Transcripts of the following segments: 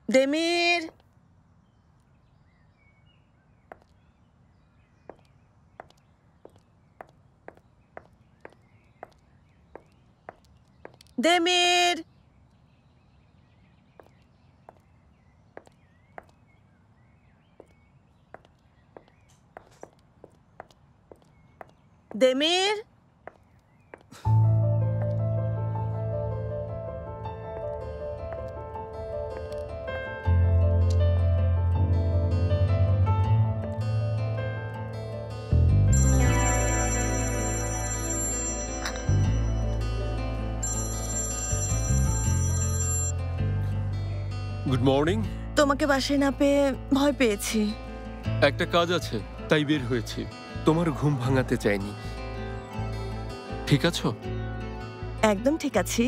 Demir, Demir, Demir. Good morning. তোমাকে বাসায় না পেয়ে ভয় পেয়েছি। একটা কাজ আছে তাই বের হয়েছি। তোমার ঘুম ভাঙাতে চাইনি। ঠিক আছো? একদম ঠিক আছি।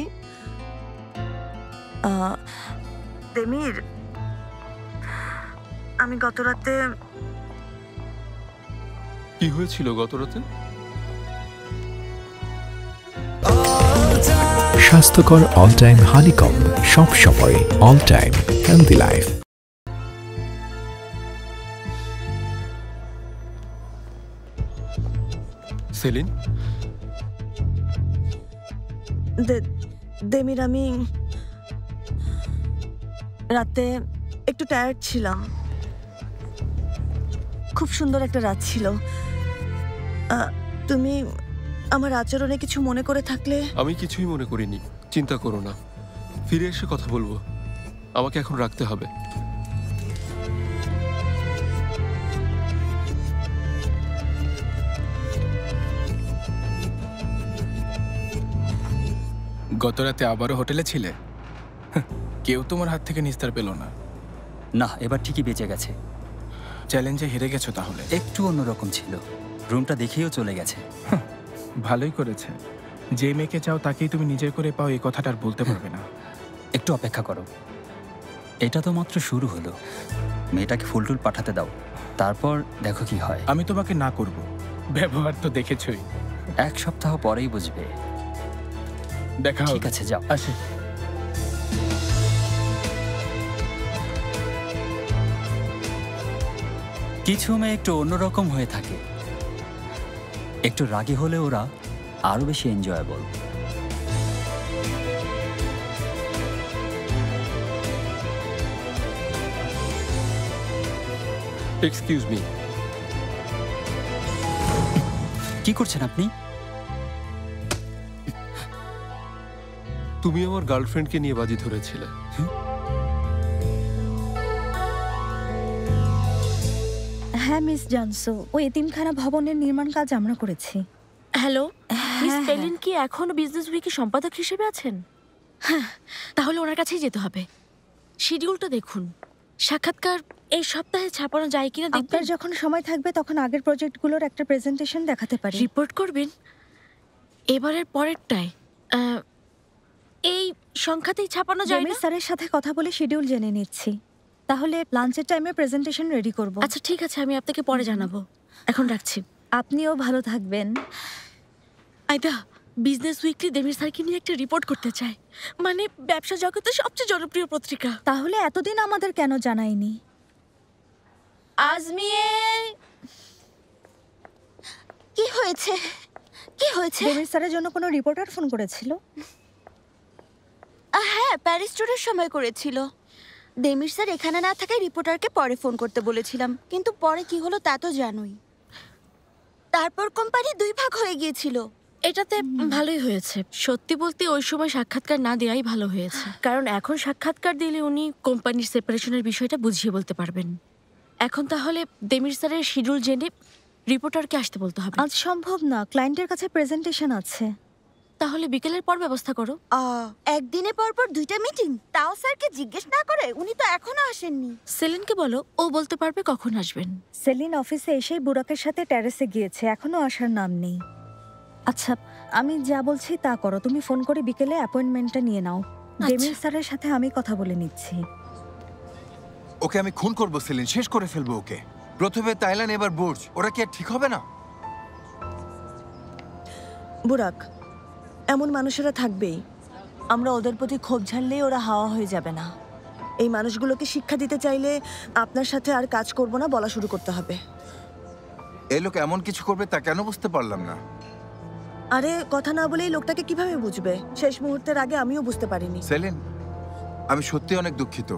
দেমির, আমি গত রাতে। কি হয়েছিল গত রাতে? স্বাস্থ্যকর অল টাইম হানিকম, সব সময় all time healthy life. Selin, Demir, আমি রাতে একটু টায়ার্ড ছিলাম। খুব সুন্দর একটা রাত ছিল। তুমি আমার আচরণে কিছু মনে করে থাকলে। আমি কিছুই মনে করিনি, চিন্তা করো না। ফিরে এসে কথা বলবো। আমাকে এখন রাখতে হবে। গত রাতে আবারও হোটেলে ছিলে? কেউ তোমার হাত থেকে নিস্তার পেল না। না, এবার ঠিকই বেঁচে গেছে। চ্যালেঞ্জে হেরে গেছো তাহলে? একটু অন্যরকম ছিল। রুমটা দেখেও চলে গেছে। ভালোই করেছে। যে মেয়েকে চাও তাকেই তুমি নিজের করে পাও, এই কথাটা আর বলতে পারবে না। একটু অপেক্ষা করো, এটা তো মাত্র শুরু হলো। মেয়েটাকে ফুলটুল পাঠাতে দাও, তারপর দেখো কি হয়। আমি তোমাকে না করব, ব্যবহার তো দেখেছই। 1 সপ্তাহ পরেই বুঝবে। দেখা হবে। ঠিক আছে, যাও। আসি। কিছু মেয়ে একটু অন্যরকম হয়ে থাকে। একটু রাগী হলে ওরা আরো বেশি এনজয়েবল। Excuse me. কি করছেন আপনি? তুমি আমার গার্লফ্রেন্ডকে নিয়ে বাজি ধরেছিলে। হ্যাঁ মিস জানসো, ওই এতিমখানা ভবনের নির্মাণ কাজ আমরা করেছি। হ্যালো, মিস পেলিন কি এখনো বিজনেস উইকের সম্পাদক হিসেবে আছেন? হ্যাঁ, তাহলে ওনার কাছেই যেতে হবে। শিডিউলটা দেখুন। সাক্ষাৎকার এই সপ্তাহে ছাপানো যায় কিনা দেখবেন। আপনার যখন সময় থাকবে তখন আগের প্রজেক্টগুলোর একটা প্রেজেন্টেশন দেখাতে পারি। রিপোর্ট করবেন এবারের পরেরটায়। এই সংখ্যাতেই ছাপানো যায় না? স্যারের সাথে কথা বলে শিডিউল জেনে নিচ্ছি। তাহলে লাঞ্চের টাইমে প্রেজেন্টেশন রেডি করব। আচ্ছা ঠিক আছে, আমি আপনাকে পরে জানাবো। এখন রাখছি। আপনিও ভালো থাকবেন। আইদা, বিজনেস উইকলি দেবীর স্যারকে নিয়ে একটা রিপোর্ট করতে চায়। মানে ব্যবসা জগতের সবচেয়ে জনপ্রিয় পত্রিকা। তাহলে এতদিন আমাদের কেন জানায়নি? আজমিয়ে, কি হয়েছে? দেবীর স্যারের জন্য কোনো রিপোর্টার ফোন করেছিল? হ্যাঁ, প্যারিস ট্যুরের সময় করেছিল। দেমির স্যার এখানে না থাকায় রিপোর্টারকে পরে ফোন করতে বলেছিলাম, কিন্তু পরে কি হলো তা তো জানোই। তারপর কোম্পানি 2 ভাগ হয়ে গিয়েছিল। এটাতে ভালোই হয়েছে। সত্যি বলতে ওই সময় সাক্ষাৎকার না দেওয়াই ভালো হয়েছে, কারণ এখন সাক্ষাৎকার দিলে উনি কোম্পানির সেপারেশনের বিষয়টা বুঝিয়ে বলতে পারবেন। এখন তাহলে দেমির স্যারের শিডিউল জেনে রিপোর্টারকে আসতে বলতে হবে। আজ সম্ভব না, ক্লায়েন্টের কাছে প্রেজেন্টেশন আছে। তাহলে বিকেলের পর ব্যবস্থা করো। একদিনে পরপর 2টা মিটিং, তাও স্যারকে জিজ্ঞেস না করে? উনি তো এখনো আসেননি। সেলিনকে বলো, ও বলতে পারবে কখন আসবেন। সেলিন অফিসে এসেই বুরাকের সাথে টেরেসে গিয়েছে, এখনো আসার নাম নেই। আচ্ছা, আমি যা বলছি তা করো। তুমি ফোন করে বিকেলে অ্যাপয়েন্টমেন্টটা নিয়ে নাও। দেমির স্যারের সাথে আমি কথা বলে নিচ্ছি। ওকে আমি খুন করব সেলিন, শেষ করে ফেলবো ওকে। প্রথমে তাইলান, এবার বুর্জ। ওরা কি আর ঠিক হবে না? বুরাক, এমন মানুষেরা থাকবেই। আমরা ওদের প্রতি ক্ষোভ ঝাড়লেই ওরা হাওয়া হয়ে যাবে না। এই মানুষগুলোকে শিক্ষা দিতে চাইলে আপনার সাথে আর কাজ করব না বলা শুরু করতে হবে। এই লোক এমন কিছু করবে তা কেন বুঝতে পারলাম না। আরে কথা না বলেই লোকটাকে কিভাবে বুঝবে? শেষ মুহূর্তের আগে আমিও বুঝতে পারিনি। সেলিন, আমি সত্যি অনেক দুঃখিত।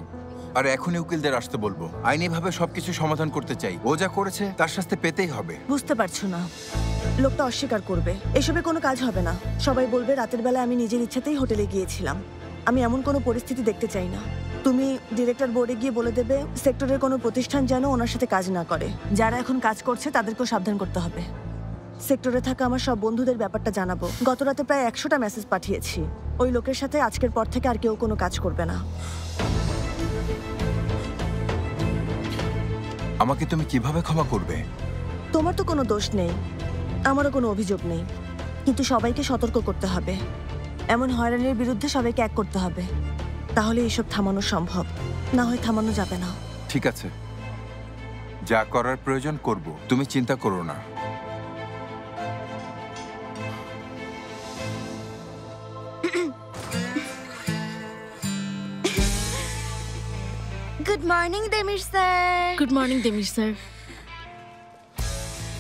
আর এখনই উকিলদের আসতে বলবো। আইনিভাবে সবকিছু সমাধান করতে চাই। ও যা করেছে তার শাস্তি পেতেই হবে। বুঝতে পারছো না, লোকটা অস্বীকার করবে। এসবে কোনো কাজ হবে না। সবাই বলবে রাতের বেলা আমি নিজের ইচ্ছাতেই হোটেলে গিয়েছিলাম। আমি এমন কোনো পরিস্থিতি দেখতে চাই না। তুমি ডিরেক্টর বোর্ডে গিয়ে বলে দেবে সেক্টরের কোনো প্রতিষ্ঠান যেন ওনার সাথে কাজ না করে। যারা এখন কাজ করছে তাদেরকেও সাবধান করতে হবে। সেক্টরে থাকা আমার সব বন্ধুদের ব্যাপারটা জানাবো। গত রাতে প্রায় 100টা মেসেজ পাঠিয়েছি। ওই লোকের সাথে আজকের পর থেকে আর কেউ কোনো কাজ করবে না। আমাকে তুমি কিভাবে ক্ষমা করবে? তোমার তো কোনো দোষ নেই, আমারও কোনো অভিযোগ নেই, কিন্তু সবাইকে সতর্ক করতে হবে। এমন হয়রানির বিরুদ্ধে সবাইকে এক করতে হবে, তাহলে এসব থামানো সম্ভব। না হয় থামানো যাবে না। ঠিক আছে, যা করার প্রয়োজন করব, তুমি চিন্তা করো না। Good morning Demir sir. Good morning Demir sir.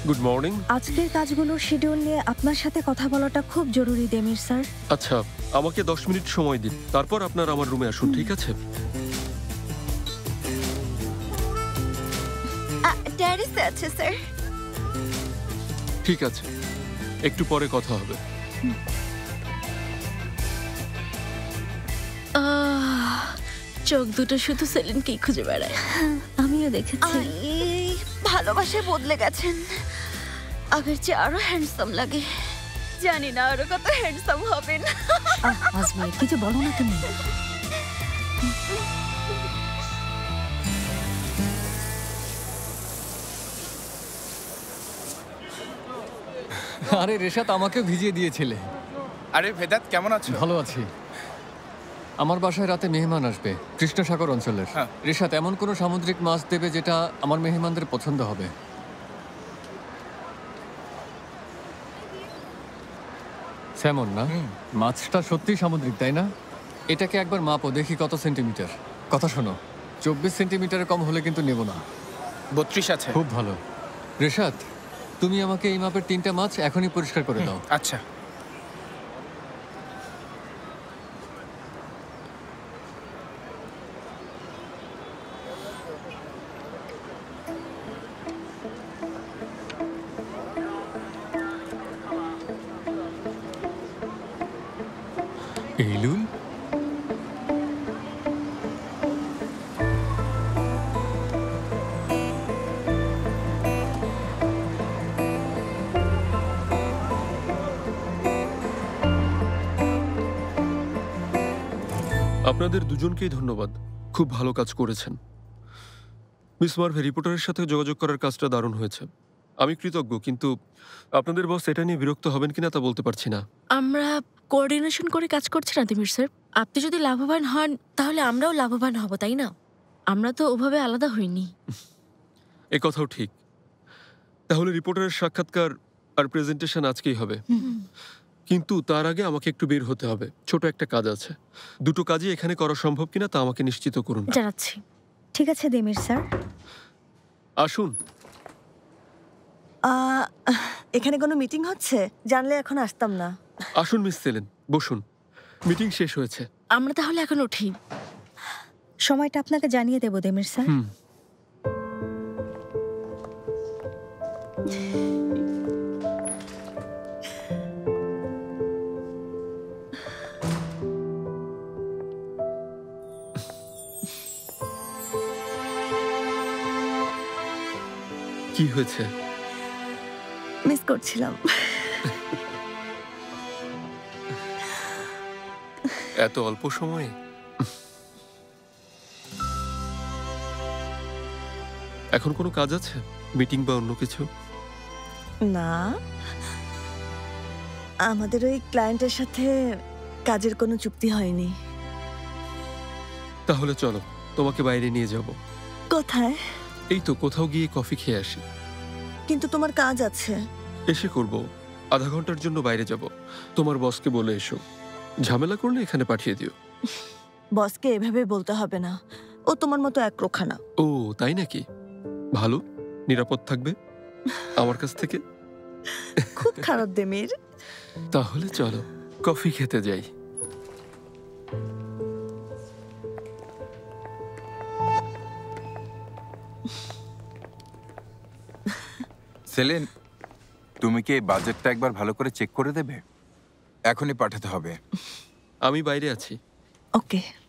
Good morning. আজকের কাজগুলোর শিডিউল নিয়ে আপনার সাথে কথা বলাটা খুব জরুরি দেমির স্যার। আচ্ছা, আমাকে 10 মিনিট সময় দিন, তারপর আপনার আমার রুমে আসুন, ঠিক আছে? ট্যারিসে আছে স্যার। ঠিক আছে, একটু পরে কথা হবে। চোখ দুটো শুধু সেলিনকেই খুঁজে বেড়ায়। আমিও দেখেছি। ভালোবাসায় বদলে গেছেন। আগের চেয়ে আরো হ্যান্ডসাম লাগে। জানি না আরো কত হ্যান্ডসাম হবেন। আজমি, কিছু বলো না তুমি। আরে রেশাত, আমাকেও ভিজিয়ে দিয়েছিলে। আরে ভেদাত, কেমন আছো? ভালো আছি। আমার বাসায় রাতে মেহমান আসবে, কৃষ্ণসাগর অঞ্চলের। রেশাত, এমন কোনো সামুদ্রিক মাছ দেবে যেটা আমার মেহমানদের পছন্দ হবে। স্যামন না? মাছটা সত্যিই সামুদ্রিক, তাই না? এটাকে একবার মাপো, দেখি কত সেন্টিমিটার। কথা শোনো, 24 সেন্টিমিটারের কম হলে কিন্তু নেব না। 32 আছে। খুব ভালো। রেশাত, তুমি আমাকে এই মাপের 3টা মাছ এখনই পরিষ্কার করে দাও। আচ্ছা। এইলুল, আপনাদের দুজনকেই ধন্যবাদ, খুব ভালো কাজ করেছেন। মিস মার্ভে, রিপোর্টারের সাথে যোগাযোগ করার কাজটা দারুণ হয়েছে। আমি কৃতজ্ঞ, কিন্তু আপনাদের বস এটা নিয়ে বিরক্ত হবেন কিনা তা বলতে পারছি না। আমরা কোঅর্ডিনেশন করে কাজ করছি না দেমির স্যার। আপনি যদি লাভবান হন তাহলে আমরাও লাভবান হব, তাই না? আমরা তো ওভাবে আলাদা হইনি। এ কথাও ঠিক। তাহলে রিপোর্টারের সাক্ষাৎকার আর প্রেজেন্টেশন আজকেই হবে, কিন্তু তার আগে আমাকে একটু বের হতে হবে। ছোট একটা কাজ আছে। দুটো কাজই এখানে করা সম্ভব কিনা তা আমাকে নিশ্চিত করুন। জানাচ্ছি। ঠিক আছে দেমির স্যার। আসুন। এখানে কোনো মিটিং হচ্ছে? জানলে এখন আসতাম না। আসুন মিস সেলিন, বসুন। মিটিং শেষ হয়েছে। আমরা তাহলে এখন উঠি। সময়টা আপনাকে জানিয়ে দেব দেমির স্যার। কি হয়েছে? মিস করছিলাম। এত অল্প সময়ে? এখন কোনো কাজ আছে, মিটিং বা অন্য কিছু? না, আমাদের ওই ক্লায়েন্টের সাথে কাজের কোনো চুক্তি হয়নি। তাহলে চলো, তোমাকে বাইরে নিয়ে যাব। কোথায়? এই তো কোথাও গিয়ে কফি খেয়ে আসি। কিন্তু তোমার কাজ আছে। এসে করব, আধা ঘন্টার জন্য বাইরে যাব। তোমার বসকে বলে এসো, ঝামেলা করলে এখানে পাঠিয়ে দিও। বসকে এভাবে বলতে হবে না। ও তোমার মতো একরোখা না। ও তাই নাকি? ভালো, নিরাপদ থাকবে আমার কাছ থেকে। খুব খারাপ দেমির। তাহলে চলো কফি খেতে যাই। সেলিন, তুমি কি এই বাজেটটা একবার ভালো করে চেক করে দেবে? এখনই পাঠাতে হবে। আমি বাইরে আছি। ওকে।